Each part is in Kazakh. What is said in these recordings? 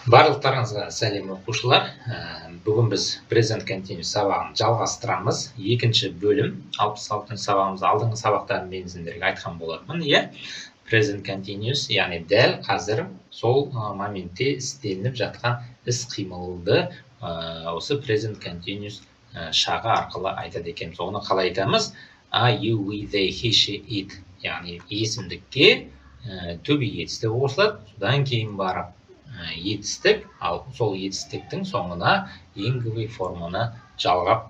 Барлықтарыңызға сәлем оқушылар. Бүгін біз present continuous сабағын жалғастырамыз. Екінші бөлім 66 сабағымыз алдыңғы сабақтарын мен сіздерге айтқан болатынмын. Present continuous, яғни дәл қазір сол моментте істелініп жатқан іс-қимылды осы present continuous шағы арқылы айтады екенбіз. Оны қалай айтамыз? I, you, we, they, he, she, it. Яғни есімдікке to be етістігі қосылады. Содан кейін барып етістік, ал сол етістіктің соңына еңгігі форманы жалғап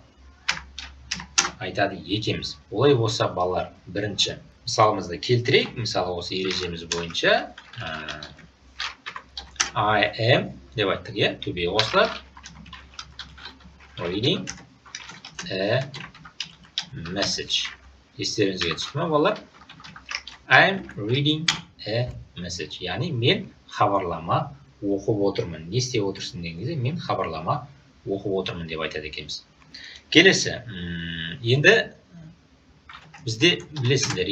айтады екенбіз. Олай болса балалар, бірінші мысалымызды келтірейік. Мысалы осы ережеміз бойынша I am деп айттық, to be қосылады. Reading a message. Естеріңізге түсті ме балалар? I am reading a message. Яғни мен хабарлама оқып отырмын. Не істеп отырсың деген кезде мен хабарлама оқып отырмын деп айтады екенбіз. Келесі, енді бізде білесіздер,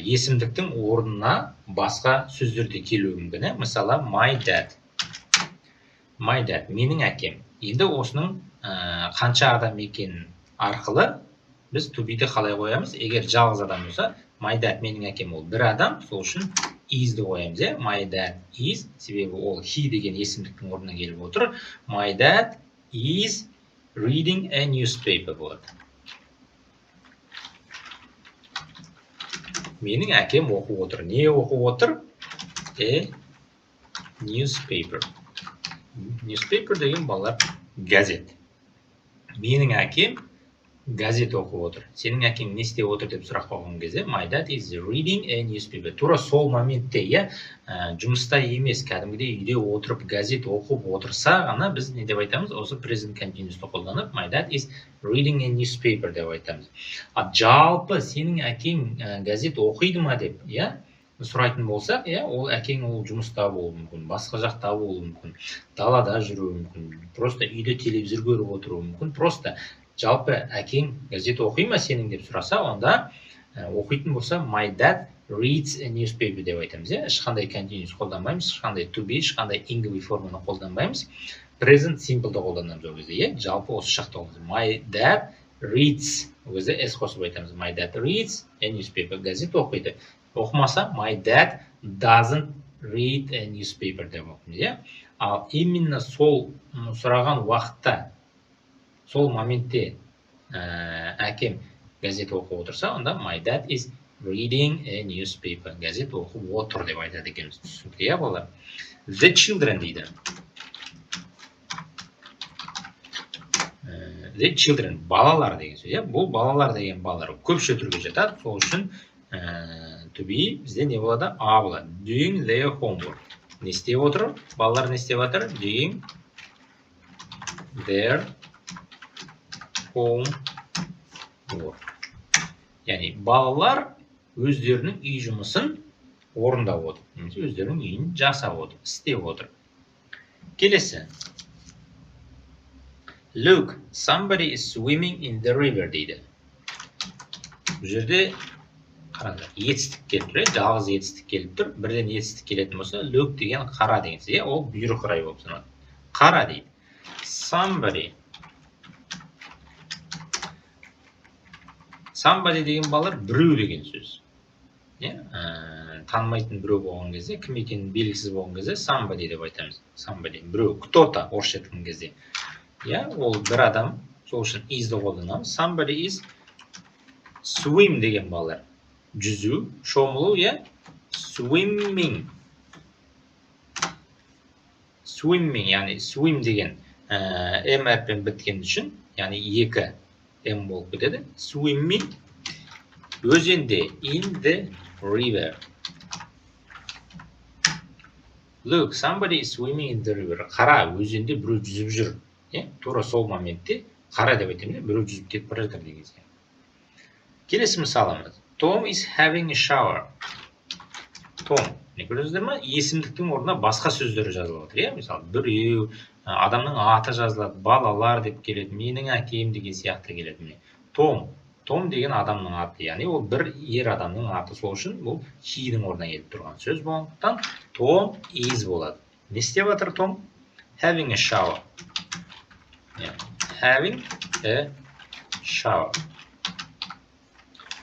есімдіктің орнына басқа сөздерде келуі мүмкін. Мысалы, my dad. My dad, менің әкем. Енді осының қанша адам екенін арқылы біз to be-ді қалай қоямыз? Егер жалғыз адам болса, my dad, менің әкем ол бір адам, сол үшін is-ді қоямыз. My dad is, себебі ол he деген есімдіктің орнына келіп отыр. My dad is reading a newspaper болады. Менің әкем оқып отыр. Не оқып отыр? A newspaper. Newspaper деген балалар газет. Менің әкем газет оқып отыр. Сенің әкең не істеп отыр деп сұрақ қойған кезде, my dad is reading a newspaper. Тура сол моментте, жұмыста емес, кәдімгідей үйде отырып газет оқып отырса ғана біз не деп айтамыз? Осы present continuous'ты қолданып, my dad is reading a newspaper деп айтамыз. Жалпы сенің әкең газет оқиды ма деп, сұрайтын болсақ, ол әкең ол жұмыста болуы мүмкін, басқа жақта болуы мүмкін, далада жүруі мүмкін, просто үйде телевизор көріп отыруы мүмкін, просто жалпы әкең газет оқи ма сенің деп сұраса, онда оқитын болса my dad reads a newspaper деп айтамыз. Ешқандай continuous қолданбаймыз, ешқандай to be, ешқандай ing форманы қолданбаймыз. Present simple'ды қолданамыз ол кезде. Жалпы осы шақта my dad reads, ол кезде s қосып айтамыз. My dad reads a newspaper, газет оқиды. Оқымаса my dad doesn't read a newspaper деп оқимыз. Ал именно сол сұраған уақытта, сол моментте әкем газет оқып отырса, онда my dad is reading a newspaper. Газет оқып отыр деп айтады екенбіз. Түсінікті, балалар. The children дейді. The children, балалар деген сөз. Бұл балалар деген балалар көпше түрге жатады. Сол үшін to be бізде не болады? А болады. Doing their homework. Не істеп отыр? Балалар не істеп отыр? Doing their homework. Яғни балалар өздерінің үй жұмысын орындап отыр. Немесе өздерінің үйін жасап отыр, істеп отыр. Келесі. Look, somebody is swimming in the river дейді. Бұл жерде қараңдар, етістік келіп тұр, жалғыз етістік келіп тұр. Бірден етістік келетін болса, look деген қара деген сөз, ол бұйрық рай болып саналады. Қара дейді. Somebody деген балалар біреу деген сөз. Танымайтын біреу болған кезде, кім екенін белгісіз болған кезде somebody деп айтамыз. Somebody, біреу, кто-то орысша айтқан кезде. Ол бір адам, сол үшін is-ді қолданамыз. Somebody is swim деген балалар. Жүзу, шомылу, swimming. Swimming, яғни swim деген m әрпен біткен үшін, яғни екі m болып кетеді. Swimming, өзенде, in the river. Look, somebody is swimming in the river. Қара, өзенде біреу жүзіп жүр. Тура сол моментте қара деп айтамыз, біреу жүзіп кетіп бара жатыр деген сөз. Келесі мысалымыз. Tom is having a shower. Tom, не көресіздер ме? Есімдіктің орнына басқа сөздері жазылып отыр. Мысалы, біреу, адамның аты жазылады, балалар деп келеді, менің әкем деген сияқты келеді. Том деген адамның аты, яғни ол бір ер адамның аты, сол үшін бұл he-дің орнына келіп тұрған сөз болғандықтан Tom is болады. Не істеп жатыр Том? Having a shower. Having a shower.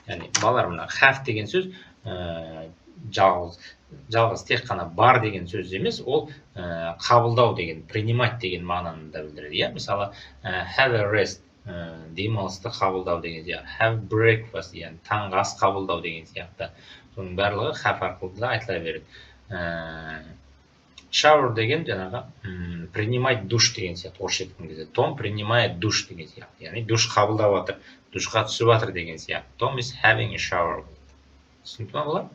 Яғни, балалар мына have деген сөз жалғыз тек қана бар деген сөз емес, ол қабылдау деген, принимать деген мағынаны да білдіреді. Мысалы, have a rest, демалысты қабылдау деген сияқты, have breakfast, яғни таңғы ас қабылдау деген сияқты. Соның барлығы have арқылы да айтыла береді. Shower деген жаңағы принимать душ деген сияқты орысша айтқан кезде. Том принимает душ деген сияқты. Яғни душ қабылдап жатыр, душқа түсіп жатыр деген сияқты. Tom is having a shower. Түсінікті ме бұлар?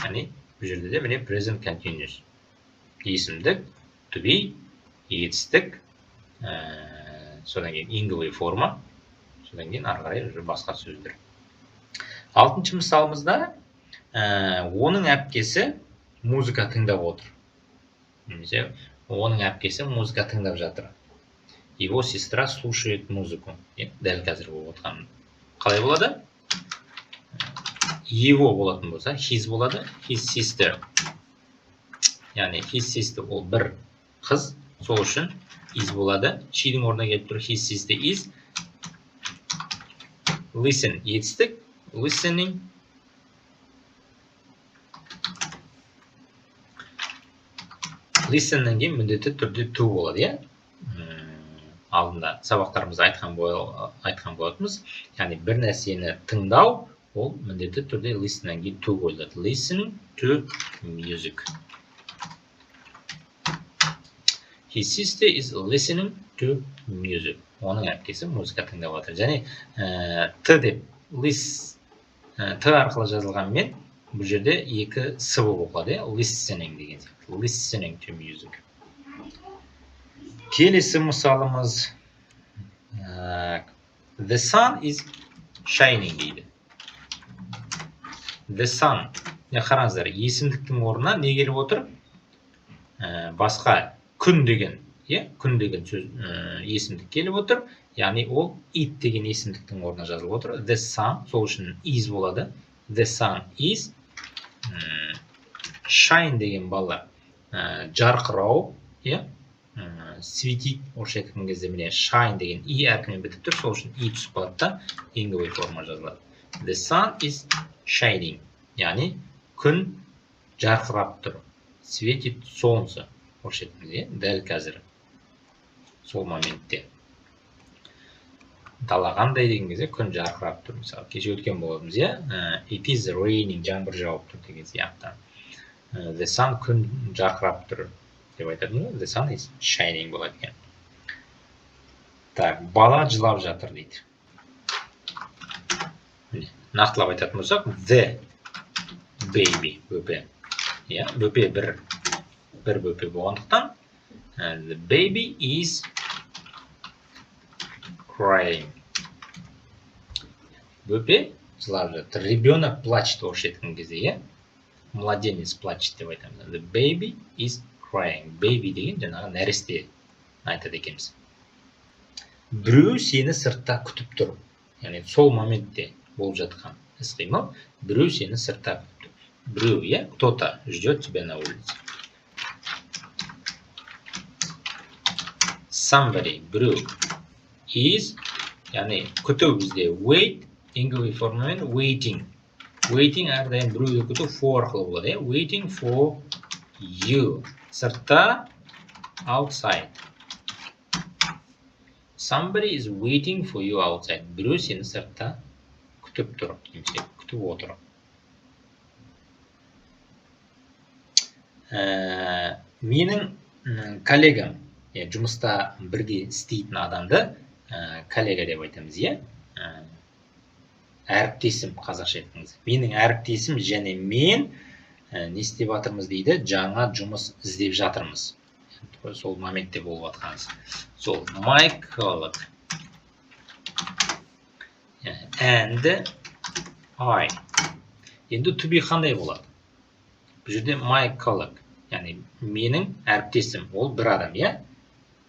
Яғни бұл жерде де міне present continuous. Есімдік, to be, етістік, содан кейін инговый форма, содан кейін ары қарай басқа сөздер. 6-шы мысалымызда оның әпкесі музыка тыңдап отыр. Немесе оның әпкесі музыка тыңдап жатыр. Его сестра слушает музыку. Дәл қазір болып отқан. Қалай болады? Его болатын болса, his болады, his sister. Яғни his sister ол бір қыз, сол үшін is болады. She'дің орнына келіп тұр, his sister is. Listen, етістік, listening. Listenнен кейін міндетті түрде to болады, алдында сабақтарымызда айтқан болатынбыз. Яғни бір нәрсені тыңдау, ол міндетті түрде listenнен кейін to қойылады. Listening to music. His sister is listening to music. Оның әпкесі музыка тыңдап жатыр. Және т деп т арқылы жазылғанмен бұл жерде екі с болып оқылады. Listening деген сияқты. Listening to music. Келесі мысалымыз The sun is shining дейді. The sun. Қараңыздар, есімдіктің орнына не келіп отыр? Басқа күн деген, күн деген сөз есімдік келіп отыр. Яғни ол it деген есімдіктің орнына жазылып отыр. The sun, сол үшін is болады. The sun is shine деген балалар. Жарқырау, светит, орысша айтқан кезде міне shine деген и әркімен бітіп тұр, сол үшін и түсіп қалады да инговый форма жазылады. The sun is shining. Яғни күн жарқырап тұр. Светит солнце. Орысша айтқан кезде дәл қазір. Сол моментте. Далағандай деген кезде күн жарқырап тұр. Мысалы, кеше өткен болатымыз, It is raining, жаңбыр жауып тұр деген сияқты. The sun күн жарқырап тұр деп айтады. The sun is shining болады екен. Так, бала жылап жатыр дейді. Нақтылап айтатын болсақ, the baby, бөпе. Бөпе бір бөпе болғандықтан, the baby is crying. Бөпе жылап жатыр. Ребенок плачет орысша айтқан кезде, младенец плачет деп айтамыз. The baby is crying. Baby деген жаңағы нәресте айтады екенбіз. Біреу сені сыртта күтіп тұр. Яғни сол моментте болып жатқан іс-қимыл. Біреу сені сыртта күтіп тұр. Біреу, кто-то ждет тебя на улице. Somebody, біреу is, яғни күту бізде wait, инговый формамен waiting. Waiting әрдайым біреуді күту for арқылы болады. Waiting for you. Сыртта outside. Somebody is waiting for you outside. Біреу сені сыртта күтіп тұр, немесе күтіп отыр. Менің коллегам, жұмыста бірге істейтін адамды коллега деп айтамыз, әріптесім қазақша айтыңыз. Менің әріптесім және мен не істеп жатырмыз дейді, жаңа жұмыс іздеп жатырмыз. Сол моментте болып жатқаныз. Сол my colleague and I. Енді to be қандай болады? Бұл жерде my colleague, яғни менің әріптесім, ол бір адам,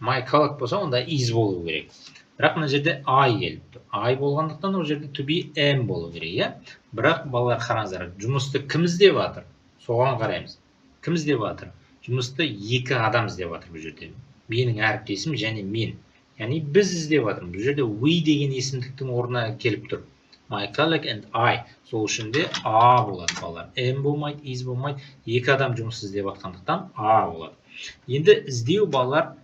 My colleague болса, онда is болу керек. Бірақ мына жерде I келіп тұр. I болғандықтан ол жерде to be am болу керек, Бірақ балалар қараңыздар, жұмысты кім іздеп жатыр? Соған қараймыз. Кім іздеп жатыр? жұмысты екі адам іздеп жатыр бұл жерде. Менің әріптесім және мен. Яғни біз іздеп жатырмыз. Бұл жерде we деген есімдіктің орнына келіп тұр. My colleague and I. Сол үшін де A болады балалар. M болмайды, is болмайды. Екі адам жұмыс іздеп жатқандықтан A болады. Енді іздеу балалар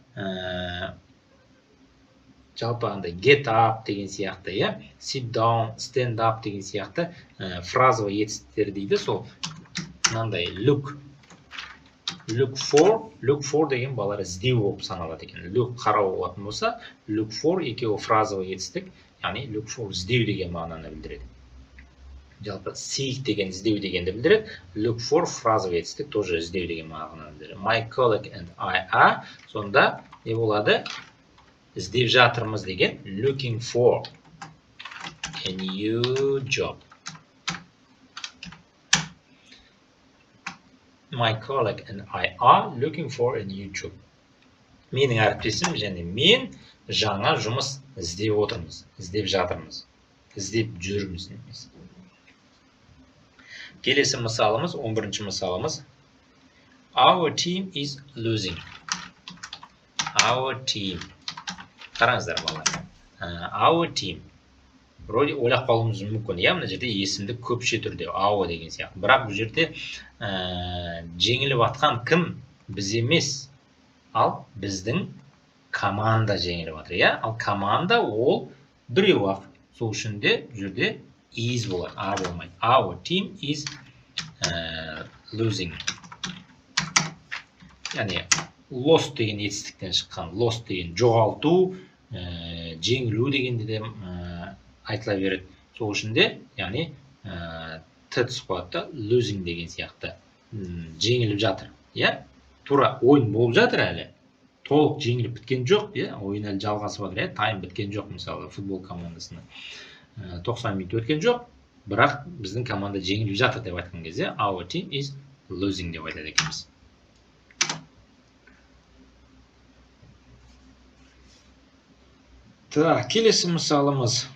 жалпы андай get up деген сияқты, sit down, stand up деген сияқты фразовый етістіктер дейді. Сол мынандай look for деген балалар іздеу болып саналады екен. Look қарау болатын болса, look for екеуі фразовый етістік, яғни look for іздеу деген мағынаны білдіреді. Жалпы seek деген іздеу дегенді білдіреді, look for фразовый етістік тоже іздеу деген мағынаны білдіреді. My colleague and I are, сонда не болады? Іздеп жатырмыз деген looking for a new job. My colleague and I are looking for a new job. Менің әріптесім және мен жаңа жұмыс іздеп отырмыз, іздеп жатырмыз, іздеп жүрміз немес. Келесі мысалымыз, 11-ші мысалымыз. Our team is losing. Our team. Қараңыздар балалар. Our team. Вроде ойлап қалуымыз мүмкін. Мына жерде есімдік көпше түрде our деген сияқты. Бірақ бұл жерде жеңіліп атқан кім? Біз емес. Ал біздің команда жеңіліп атыр. Ал команда ол біреу ақ. Сол үшін де бұл жерде is болады. A болмайды. Our team is losing. Яғни lost деген етістіктен шыққан. Lost деген жоғалту, жеңілу дегенде де айтыла береді. Сол үшін де, яғни т түсіп қалады, losing деген сияқты жеңіліп жатыр. Тура ойын болып жатыр әлі. Толық жеңіліп біткен жоқ, ойын әлі жалғасып жатыр. Тайм біткен жоқ, мысалы футбол командасына 90 минут өткен жоқ, бірақ біздің команда жеңіліп жатыр деп айтқан кезде our team is losing деп айтады екенбіз. Келесі мысалымыз.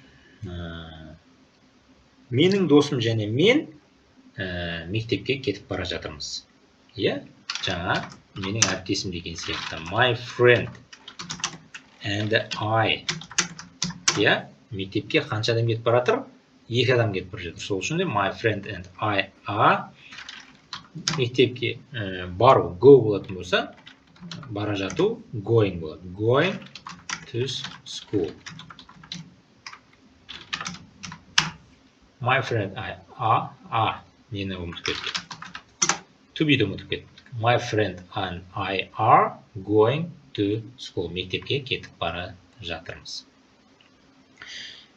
Менің досым және мен мектепке кетіп бара жатырмыз. Жаңа менің әріптесім деген сияқты. My friend and I. Мектепке қанша адам кетіп бара жатыр? Екі адам кетіп бара жатыр. Сол үшін де my friend and I are. Мектепке бару go болатын болса, бара жату going болады. Going to school. My friend I are. Нені ұмытып кеттік? To be ұмытып кеттік. My friend and I are going to school. Мектепке кетіп бара жатырмыз.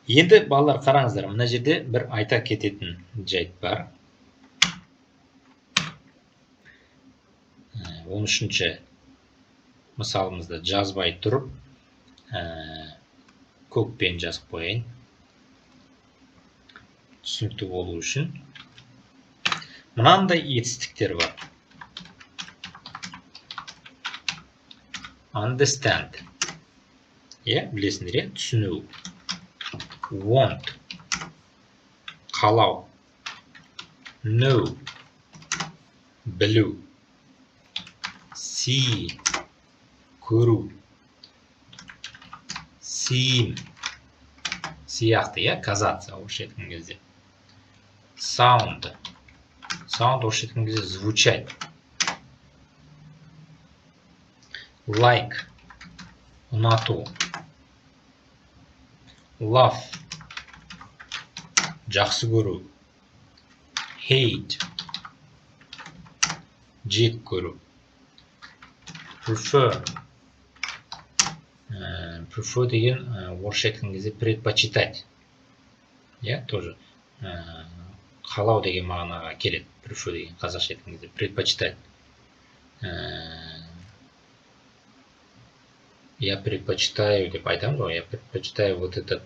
Енді балалар қараңыздар, мына жерде бір айта кететін жайт бар. 13-ші мысалымызды жазбай тұрып, көкпен жазып қойайын. Түсінікті болу үшін. Мынандай етістіктер бар. Understand. Білесіңдер, түсіну. Want. Қалау. Know. Білу. See. Көру. Seem. Сияқты, казаться, орысша айтқан кезде. Sound. Sound орысша айтқан кезде звучать. Like. Ұнату. Love. Жақсы көру. Hate. Жек көру. Prefer. Prefer деген орысша айтқан кезде предпочитать. Тоже қалау деген мағынаға келеді. Prefer деген қазақша айтқан кезде предпочитать. Я предпочитаю деп айтамын ғой, я предпочитаю вот этот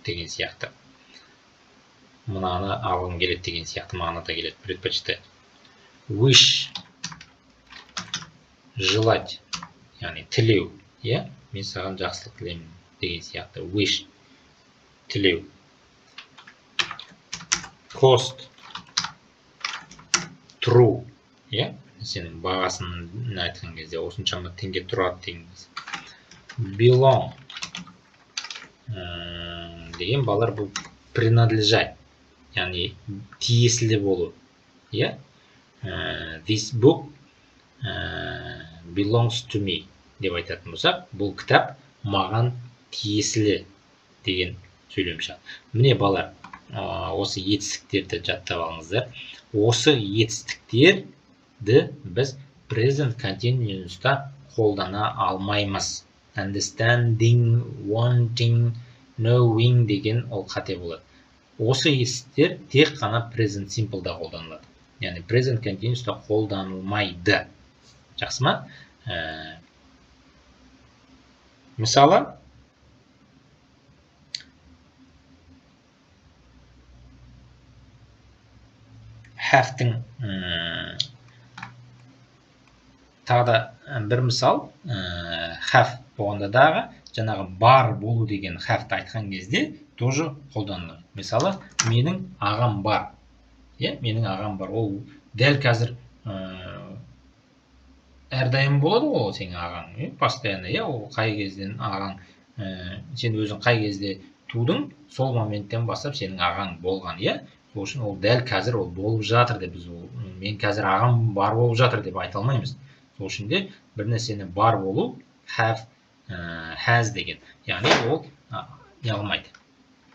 деген сияқты. Мынаны алғым келеді деген сияқты мағынада келеді. Предпочитать. Wish. Желать. Яғни тілеу. Мен саған жақсылық тілеймін деген сияқты. Wish. Тілеу. Cost. True. сенің бағасын айтқан кезде осыншама теңге тұрады деген кезде. Belong деген балалар бұл принадлежать, яғни тиесілі болу. This book belongs to me деп айтатын болсақ, бұл кітап маған тиесілі деген сөйлем шығады. Міне балалар, осы етістіктерді жаттап алыңыздар. Осы етістіктерді біз present continuous'та қолдана алмаймыз. Understanding, wanting, knowing деген ол қате болады. Осы етістіктер тек қана present simple'да қолданылады. Яғни present continuous'та қолданылмайды. Жақсы ма? Мысалы, have-тің тағы да бір мысал, have болғанда дағы жаңағы бар болу деген have-ті айтқан кезде тоже қолданылады. Мысалы, менің ағам бар. Менің ағам бар. Ол дәл қазір әрдайым болады ол сенің ағаң. Постоянно, ол қай кезден ағаң, сен өзің қай кезде тудың, сол моменттен бастап сенің ағаң болған. Сол үшін ол дәл қазір ол болып жатыр деп біз мен қазір ағам бар болып жатыр деп айта алмаймыз. Сол үшін де бір нәрсені бар болу have, has деген. Яғни ол не алмайды.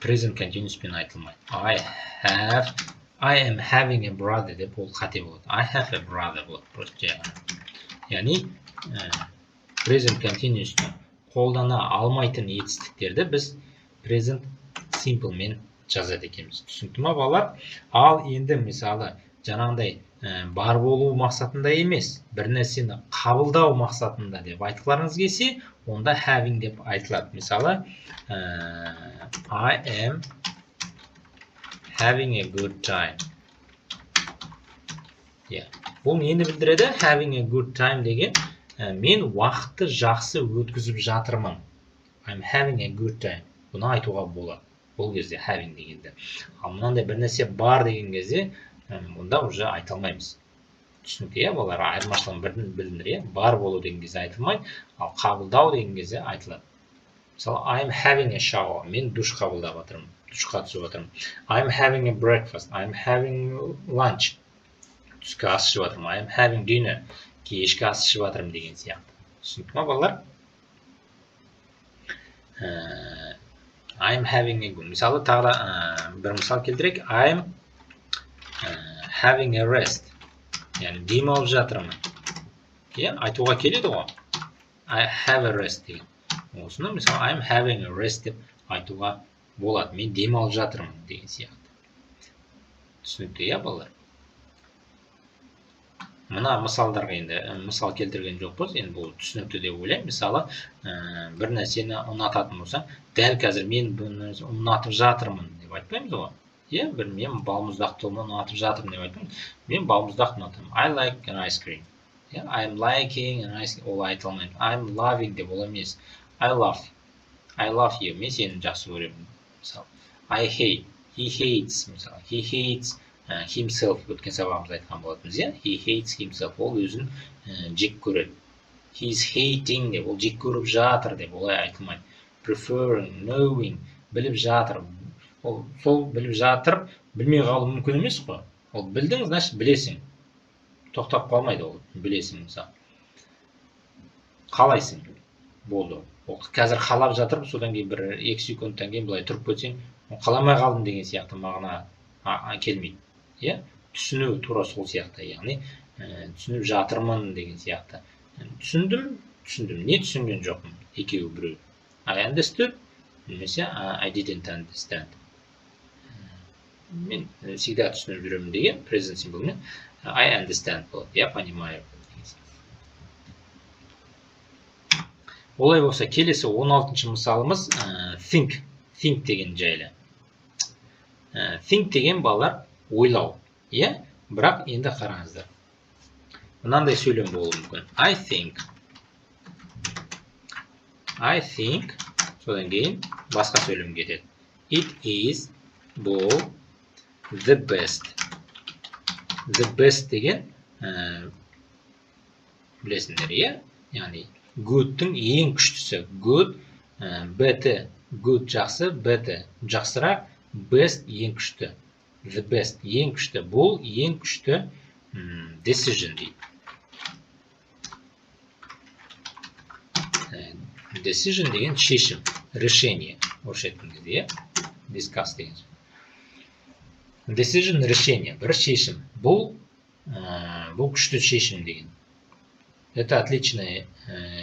Present continuouspен айтылмайды. I am having a brother деп ол қате болады. I have a brother болады. Просто яғни present continuous'ты қолдана алмайтын етістіктерді біз present simpleмен жазады екенбіз. Түсінікті ма балалар? Ал енді мысалы жаңағыдай бар болу мақсатында емес, бір нәрсені қабылдау мақсатында деп айтқыларыңыз келсе, онда having деп айтылады. Мысалы, I am having a good time. Бұл нені білдіреді? Having a good time деген, мен уақытты жақсы өткізіп жатырмын. I'm having a good time. Бұны айтуға болады. Бұл кезде having дегенде. Ал мынандай бір нәрсе бар деген кезде, мұнда уже айта алмаймыз. Түсінікті, балалар, айырмашылығын білдіңдер. Бар болу деген кезде айтылмайды, ал қабылдау деген кезде айтылады. Мысалы, I'm having a shower. Мен душ қабылдап жатырмын. Душқа түсіп жатырмын. I'm having a breakfast. I'm having lunch. Түскі ас ішіп жатырмын. I'm having dinner. Кешкі ас ішіп жатырмын деген сияқты. Түсінікті ма, балалар? I'm having a good. Мысалы, тағы да бір мысал келтірейік. I'm having a rest. Яғни демалып жатырмын. Айтуға келеді ғой. I have a rest деген. Осыны, мысалы, I'm having a rest деп айтуға болады. Мен демалып жатырмын деген сияқты. Түсінікті, балалар? Мына мысалдарға енді мысал келтірген жоқпыз, енді бұл түсінікті деп ойлаймын. Мысалы, бір нәрсені ұнататын болса, дәл қазір мен бұны ұнатып жатырмын деп айтпаймыз ғой. Мен балмұздақты ұнатып жатырмын деп айтпаймыз. Мен балмұздақ ұнатамын. I like an ice cream. I'm liking an ice cream. Ол айта алмаймын. I'm loving деп ол емес. I love you. Мен сені жақсы көремін. Мысалы, I hate. He hates. Мысалы, he hates himself. Өткен сабағымыз айтқан болатынбыз. He hates himself. Ол өзін жек көреді. He's hating деп, ол жек көріп жатыр деп олай айтылмайды. Preferring, knowing, біліп жатыр. Сол біліп жатыр, білмей қалу мүмкін емес қой. Ол білдің, значит білесің. Тоқтап қалмайды ол, білесің мысалы. Қалайсың? Болды. Ол қазір қалап жатыр, содан кейін бір 2 секундтан кейін былай тұрып кетсең, қаламай қалдым деген сияқты мағына келмейді. Түсіну тура сол сияқты, яғни түсініп жатырмын деген сияқты. Түсіндім. Не түсінген жоқпын? Екеуі біреу. I understood, немесе I didn't understand. Мен всегда түсініп жүремін деген present simpleмен I understand болады. Я понимаю. Олай болса, келесі 16-шы мысалымыз think деген жайлы. Think деген балалар ойлау. Бірақ енді қараңыздар. Мынандай сөйлем болуы мүмкін. I think, содан кейін басқа сөйлем кетеді. It is, бұл, the best. The best деген білесіңдер, иә? Яғни good'тың ең күштісі. Good, better, good жақсы, better жақсырақ, best ең күшті. The best ең күшті. Бұл ең күшті decision дейді. Decision деген шешім, решение. Орысша айтқан кезде, discuss деген. Decision решение, бір шешім. Бұл күшті шешім деген. Это отличное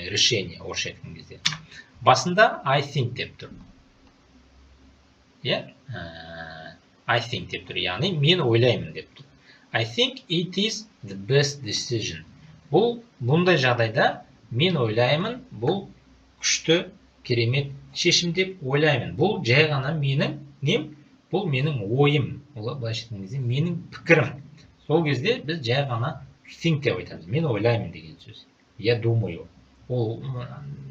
решение, орысша айтқан кезде. Басында I think деп тұр. I think деп тұр, яғни мен ойлаймын деп тұр. I think it is the best decision. Бұндай жағдайда мен ойлаймын, бұл күшті керемет шешім деп ойлаймын. Бұл жай ғана менің нем? Бұл менің ойым. Былайша айтқан кезде менің пікірім. Сол кезде біз жай ғана think деп айтамыз. Мен ойлаймын деген сөз. Я думаю.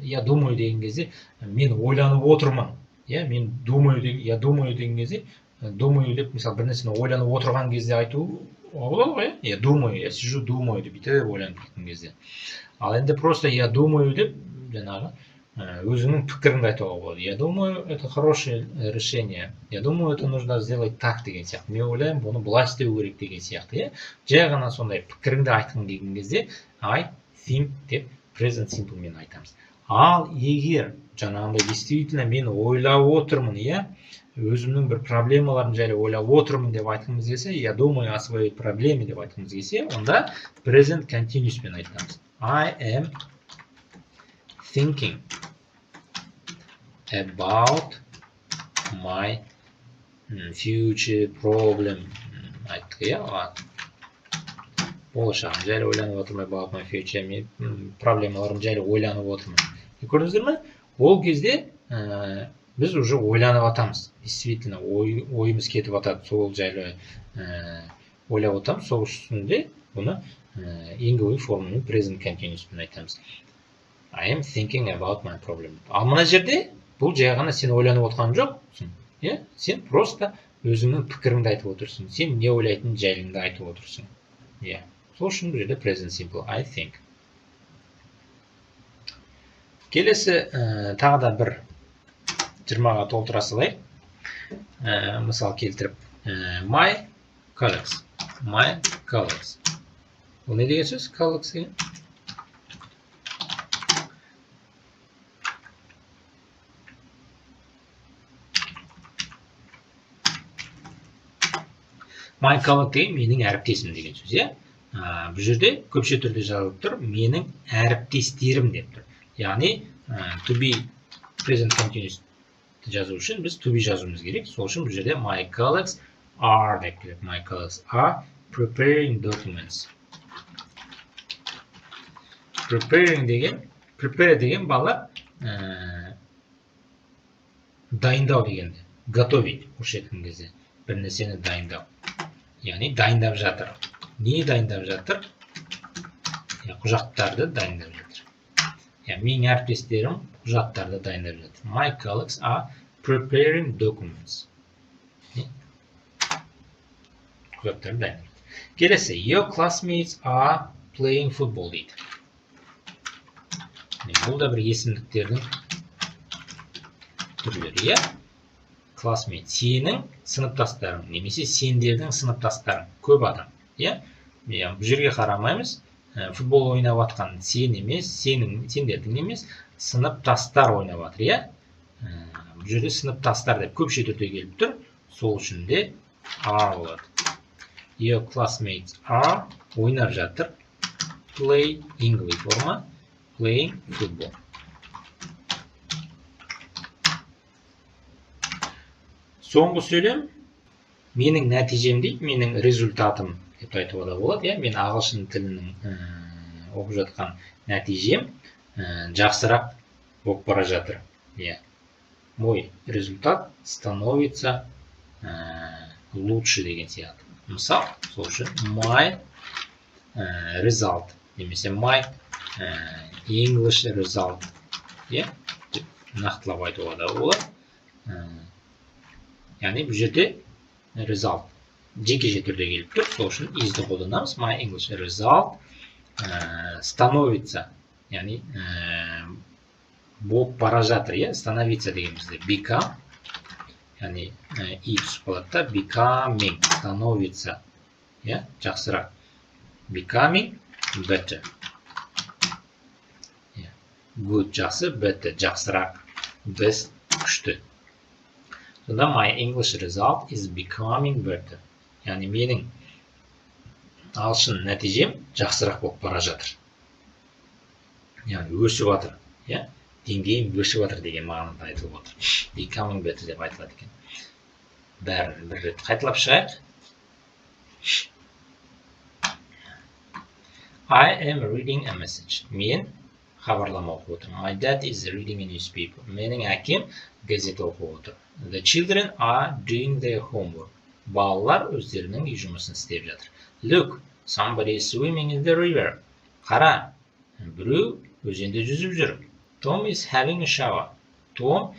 Я думаю деген кезде мен ойланып отырмын. Я думаю деген кезде думаю деп, мысалы, бір нәрсені ойланып отырған кезде айту болады ғой. Я думаю, я сижу, думаю деп бүйтіп ойланып кеткен кезде. Ал енді просто я думаю деп жаңағы өзіңнің пікіріңді айтуға болады. Я думаю, это хорошее решение. Я думаю, это нужно сделать так деген сияқты. Мен ойлаймын, бұны былай істеу керек деген сияқты. Жай ғана сондай пікіріңді айтқың келген кезде I think деп present simple мен айтамыз. Ал егер жаңағындай действительно мен ойлап отырмын, өзімнің бір проблемаларым жайлы ойлап отырмын деп айтқымыз келсе, я думаю о своей проблеме деп айтқымыз келсе, онда present continuous мен айтамыз. I am thinking about my future problem. Айттық, болашағым жайлы ойланып отырмын, about my future, проблемаларым жайлы ойланып отырмын. Көрдіңіздер ме? Ол кезде біз уже ойланып атамыз. Действительно, ойымыз кетіп атады. Сол жайлы ойлап атамыз. Сол үстінде бұны еңгігі формамен present continuous мен айтамыз. I am thinking about my problem. Ал мына жерде бұл жай ғана сен ойланып отқан жоқсың. Сен просто өзіңнің пікіріңді айтып отырсың. Сен не ойлайтын жайлыңды айтып отырсың. Сол үшін бұл жерде present simple. I think. Келесі тағы да бір 20-ға толтыра салайық. Мысал келтіріп, my colleagues. My colleagues. Бұл не деген сөз? Colleagues деген? My colleague деген менің әріптесім деген сөз. Бұл жерде көпше түрде жазылып тұр, менің әріптестерім деп тұр. Яғни, to be present continuous жазу үшін біз to be жазуымыз керек. Сол үшін бұл жерде my colleagues are деп келеді. My colleagues are preparing documents. Prepare деген балалар дайындау дегенді. Готовить, орысша айтқан кезде. Бір нәрсені дайындау. Яғни дайындап жатыр. Не дайындап жатыр? Құжаттарды дайындап жатыр. Менің әріптестерім құжаттарды дайындап жатыр. My colleagues are preparing documents. Құжаттарды дайындап жатыр. Келесі, your classmates are playing football дейді. Бұл да бір есімдіктердің түрлері. Classmate, сенің сыныптастарың, немесе сендердің сыныптастарың, көп адам. Бұл жерге қарамаймыз. Футбол ойнап атқан сен емес, сендердің емес, сыныптастар ойнап атыр. Бұл жерде сыныптастар деп көпше түрде келіп тұр. Сол үшін де are болады. Your classmates are ойнап жатыр. Play English форма. Playing football. Соңғы сөйлем менің нәтижем дейді, менің результатым деп айтуға да болады. Мен ағылшын тілінің оқып жатқан нәтижем жақсырақ болып бара жатыр. Мой результат становится лучше деген сияқты. Мысал, сол үшін my result немесе my English result нақтылап айтуға да болады. Яғни бұл жерде result жеке түрде келіп тұр. Сол үшін is'ді қолданамыз. My English result становится, яғни болып бара жатыр, иә, становиться деген бізде become, яғни и түсіп қалады да, becoming, становится, иә, жақсырақ, becoming better, good жақсы, better жақсырақ, best күшті. Сонда my English result is becoming better, яғни менің ағылшын нәтижем жақсырақ болып бара жатыр, яғни өсіп жатыр, иә, деңгейім өсіп жатыр деген мағынада айтылып отыр. Becoming better деп айтылады екен. Бәрін бір рет қайталап шығайық. I am reading a message. Мен хабарлама оқып отырмын. My dad is reading a newspaper. Менің әкем газет оқып отыр. The children are doing their homework. Балалар өздерінің үй жұмысын істеп жатыр. Look, somebody is swimming in the river. Қара, біреу өзенде жүзіп жүр. Tom is having a shower. Tom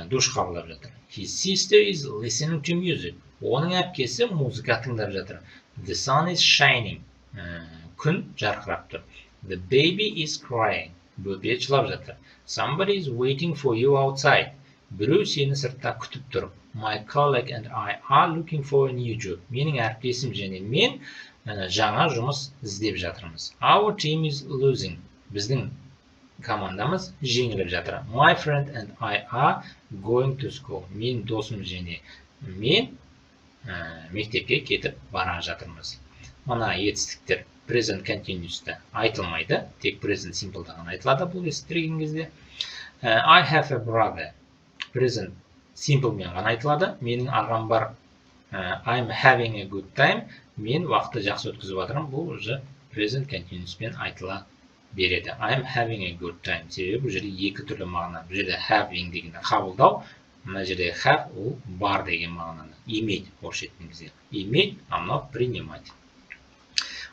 душ қабылдап жатыр. His sister is listening to music. Оның әпкесі музыка тыңдап жатыр. The sun is shining. Күн жарқырап тұр. The baby is crying. Бөпе жылап жатыр. Somebody is waiting for you outside. Біреу сені сыртта күтіп тұр. My colleague and I are looking for a new job. Менің әріптесім және мен жаңа жұмыс іздеп жатырмыз. Our team is losing. Біздің командамыз жеңіліп жатыр. My friend and I are going to school. Мен досым және мен мектепке кетіп бара жатырмыз. Мына етістіктер present continuous'та айтылмайды, тек present simple'да ғана айтылады бұл естірген кезде. I have a brother. Present simple'мен ғана айтылады. Менің ағам бар. I'm having a good time. Мен уақытты жақсы өткізіп жатырмын. Бұл уже present continuous'пен айтыла береді. I'm having a good time. Себебі бұл жерде екі түрлі мағына. Бұл жерде having дегенді қабылдау, мына жерде have ол бар деген мағынаны. Иметь орысша айтқан кезде. Иметь, а мынау принимать.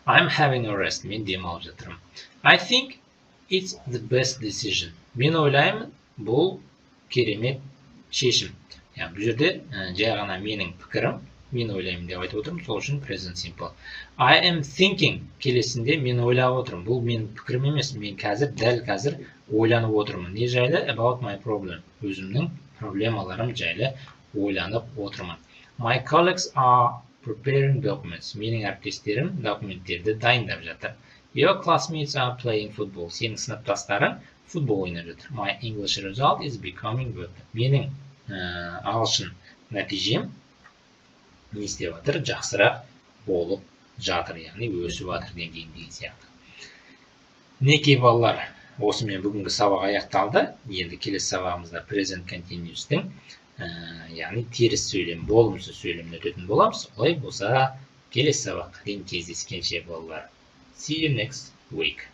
I'm having a rest. Мен демалып жатырмын. I think it's the best decision. Мен ойлаймын, бұл керемет шешім. Бұл жерде жай ғана менің пікірім, мен ойлаймын деп айтып отырмын, сол үшін present simple. I am thinking келесінде мен ойлап отырмын. Бұл менің пікірім емес, мен дәл қазір ойланып отырмын. Не жайлы? About my problem. Өзімнің проблемаларым жайлы ойланып отырмын. My colleagues are preparing documents. Менің әріптестерім документтерді дайындап жатыр. Your classmates are playing football. Сенің сыныптастарың футбол ойнап жатыр. My English result is becoming better. Менің ағылшын нәтижем не істеп жатыр? Жақсырақ болып жатыр, яғни өсіп жатыр деген сияқты. Мінекей балалар, осымен бүгінгі сабақ аяқталды. Енді келесі сабағымызда present continuous'тың яғни теріс сөйлем, болымсыз сөйлемін өтетін боламыз. Олай болса, келесі сабаққа дейін кездескенше балалар. See you next week.